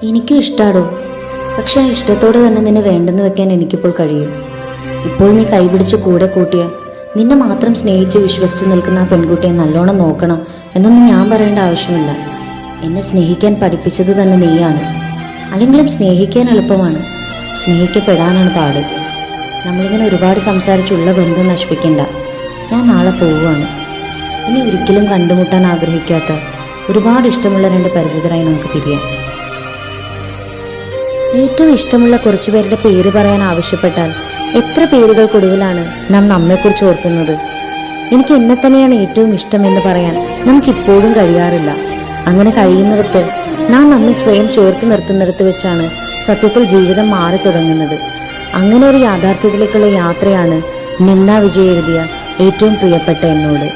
എനിക്കും ഇഷ്ടാടോ. പക്ഷെ ആ ഇഷ്ടത്തോടെ തന്നെ നിന്നെ വേണ്ടെന്ന് വെക്കാൻ എനിക്കിപ്പോൾ കഴിയും. ഇപ്പോൾ നീ കൈപിടിച്ച് കൂടെ കൂട്ടിയ, നിന്നെ മാത്രം സ്നേഹിച്ച് വിശ്വസിച്ച് നിൽക്കുന്ന ആ പെൺകുട്ടിയെ നല്ലോണം നോക്കണം എന്നൊന്നും ഞാൻ പറയേണ്ട ആവശ്യമില്ല. എന്നെ സ്നേഹിക്കാൻ പഠിപ്പിച്ചത് തന്നെ നീയാണ്. അല്ലെങ്കിലും സ്നേഹിക്കാൻ എളുപ്പമാണ്, സ്നേഹിക്കപ്പെടാനാണ് പാട്. നമ്മളിങ്ങനെ ഒരുപാട് സംസാരിച്ചുള്ള ബന്ധം നശിപ്പിക്കണ്ട. ഞാൻ നാളെ പോവുകയാണ്. ഇനി ഒരിക്കലും കണ്ടുമുട്ടാൻ ആഗ്രഹിക്കാത്ത ഒരുപാട് ഇഷ്ടമുള്ള രണ്ട് പരിചിതരായി നമുക്ക് പിരിയാം. ഏറ്റവും ഇഷ്ടമുള്ള കുറച്ചു പേരുടെ പേര് പറയാൻ ആവശ്യപ്പെട്ടാൽ എത്ര പേരുകൾക്കൊടുവിലാണ് നാം നമ്മെക്കുറിച്ച് ഓർക്കുന്നത്. എനിക്ക് എന്നെ തന്നെയാണ് ഏറ്റവും ഇഷ്ടം എന്ന് പറയാൻ നമുക്കിപ്പോഴും കഴിയാറില്ല. അങ്ങനെ കഴിയുന്നിടത്ത്, നാം നമ്മെ സ്വയം ചേർത്ത് നിർത്തുന്നിടത്ത് വെച്ചാണ് സത്യത്തിൽ ജീവിതം മാറി തുടങ്ങുന്നത്. അങ്ങനെ ഒരു യാഥാർത്ഥ്യത്തിലേക്കുള്ള യാത്രയാണ് നിമ്ന വിജയ് എഴുതിയ ഏറ്റവും പ്രിയപ്പെട്ട എന്നോട്.